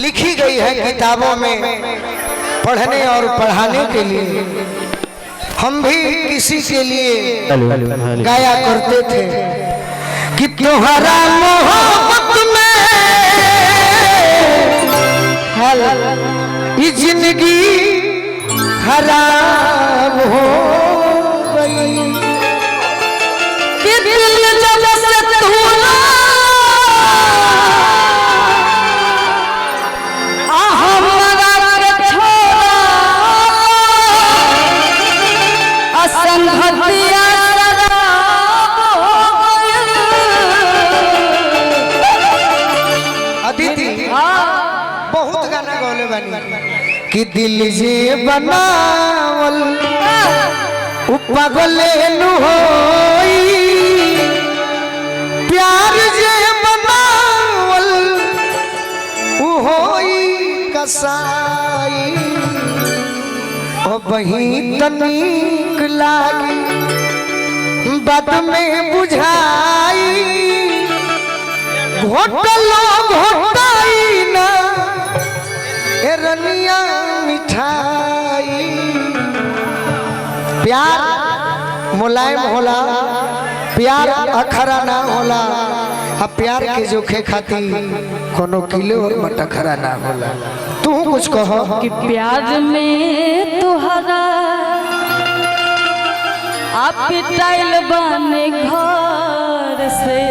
लिखी गई है किताबों में पढ़ने और पढ़ाने के लिए। हम भी किसी के लिए गाया करते थे कि तुम्हारा मोहब्बत में ये जिंदगी खराब हो गई कि दिल जब से तूने हमरा के छोड़ा असंगतिया बहुत गाना गौले बनी कि दिल जे बनावल पागले नु होई प्यार जे बनावल होई कसाई ओ बही तनिक लागी बाद में बुझाई घोटलो घोटाई ना रनिया मिठाई। प्यार मुलायम होला, प्यार अखरा ना होला। प्यार के जोखे खाती कोनो किलो और मटखरा ना होला। तू कुछ कहो कि प्यार में तुहरा आप पिटाइल बने घर से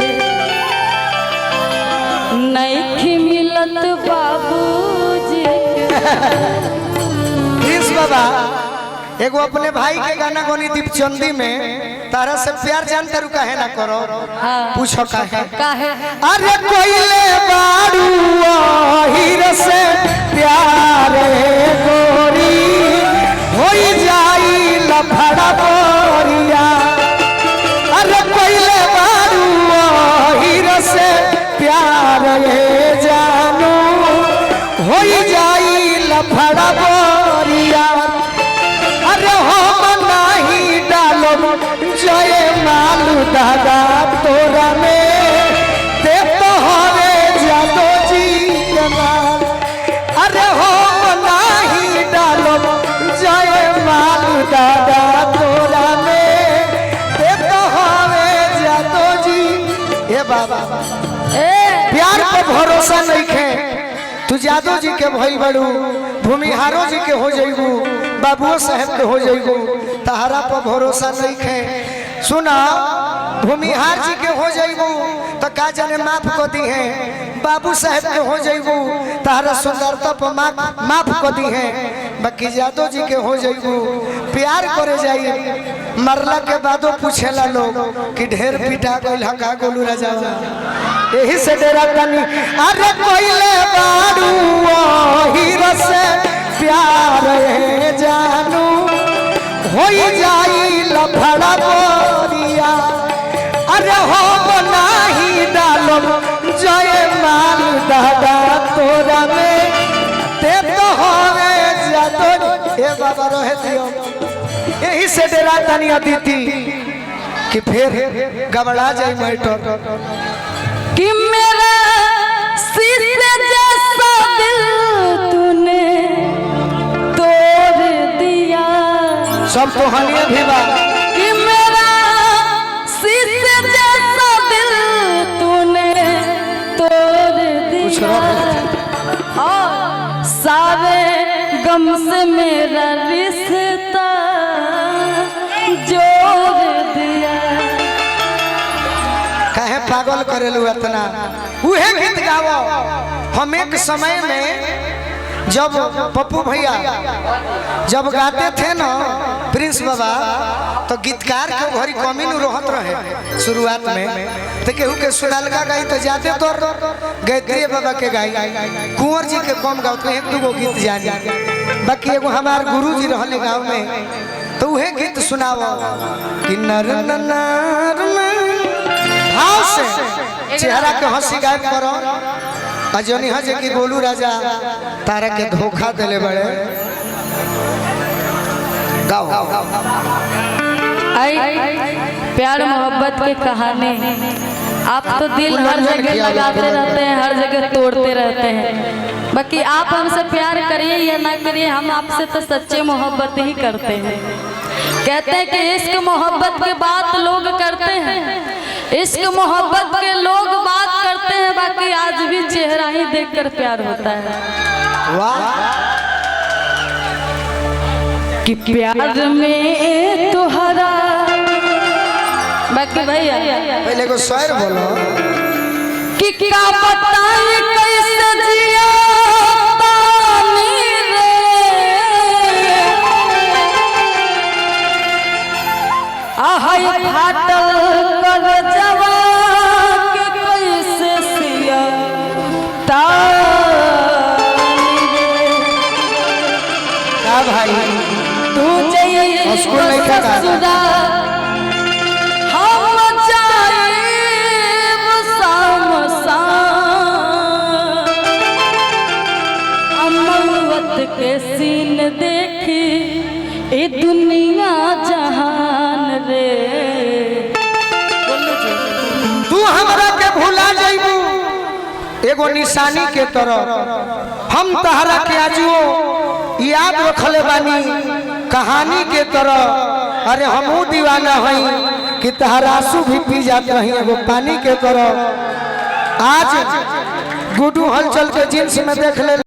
नहीं मिलत बाबूजी। बाबा एगो अपने भाई के गाना गोनी दीपचंदी में तारा से प्यार जानते रु काहे ना करो। हाँ। पूछो काहे काहे अरे कोइले बारू हीर से प्यार गोरी होई जाई लफड़ा बोरिया। अरे कोइले बारू हीर से प्यार जानू होई जाई लफड़ा बोरिया। अरे हम नहीं डालो जय मालू दादा तोरा में दे तो हरे जादो जी कमाल। अरे हम नहीं डालो जय मालू दादा तोरा में दे तो हरे जादो जी। ए बाबा प्यार पे भरोसा नहीं खे तू जादव जी के भइल बड़ू भूमिहारो जी के हो जाइबू बाबुओ साहब के हो जाइबू तहरा पर भरोसा नहीं खे। सुना भूमिहार जी के हो जाइबू तो का जाने माफ कर दी है। बाबू साहब के हो जाइबू तहरा सुंदरता पर माफ कर दी है। बाकी जादव जी के हो जाइबू प्यार करे जाई मरला के बादो पूछेला लोग कि ढेर पिटा गइल हका गोलू राजा यही से डेरा तनी। अरे कोइले बारू हीर से प्यार जानू होई जाई लफड़ा बोरिया। अरे हो नहीं डालो जय माल दादा तोरा में ते तो होवे जादो। ए बाबा रहे दियो यही से डेरा तनी अदिति कि फिर गबड़ा जाई मैटर कि मेरा शीशे जैसा दिल तूने तोड़ दिया। सब तो हनिए भी बा कि मेरा शीशे जैसा दिल तूने तोड़ दिया और सारे गम से मेरा रिश्ता जोड़ दिया। काहे पागल करेलू इतना उहे गीत गावो। हम एक समय में जब पप्पू भैया जब गाते थे ना प्रिंस बाबा तो गीतकार के घरी कमी न रहत रहे शुरुआत में तो केहू के सुनालगा गाई तो जाते तो गायत्री बाबा के गाई कुंवर जी के कम गाओ तो एक दूगो गीत जानी। बाकी एगो हमार गुरु जी रहले गाँव में तो उहे गीत सुनावो कि नर नर भाव से चेहरा के हंसी गायब करो। अजनी हजे की गोलू राजा तारा के धोखा देले बड़े गाओ। प्यार मोहब्बत के कहानी आप तो दिल हर जगह लगाते रहते हैं, हर जगह तोड़ते रहते हैं। बाकी आप हमसे प्यार करिए या ना करिए, हम आपसे तो सच्चे मोहब्बत ही करते हैं। कहते हैं कि इश्क मोहब्बत की बात लोग करते हैं, इश्क मोहब्बत के लोग बात करते हैं, बाकी आज भी चेहरा ही देखकर प्यार होता है। कि प्यार में तुहरा बाकी भैया पहले को शायर बोलो कि क्या बताए कैसे जिया पानी रे, आहै फाटल कर जवा के कैसे सिया तानी रे। क्या भाई तू चाहिए स्कूल नहीं था का? ससुरा हम जाए शाम शाम, अमवत के सीन देखी ए दुनिया जहान रे। तू हमरा के भुला जाइबू एगो निशानी के तरह, हम तहरा के आजुओ याद रखले बानी कहानी के तरह। अरे हमहू दीवाना हई कि तहरा आंसू भी पी जाते रही एगो पानी के तरह। आज गुडू हलचल के जींस में देख ले।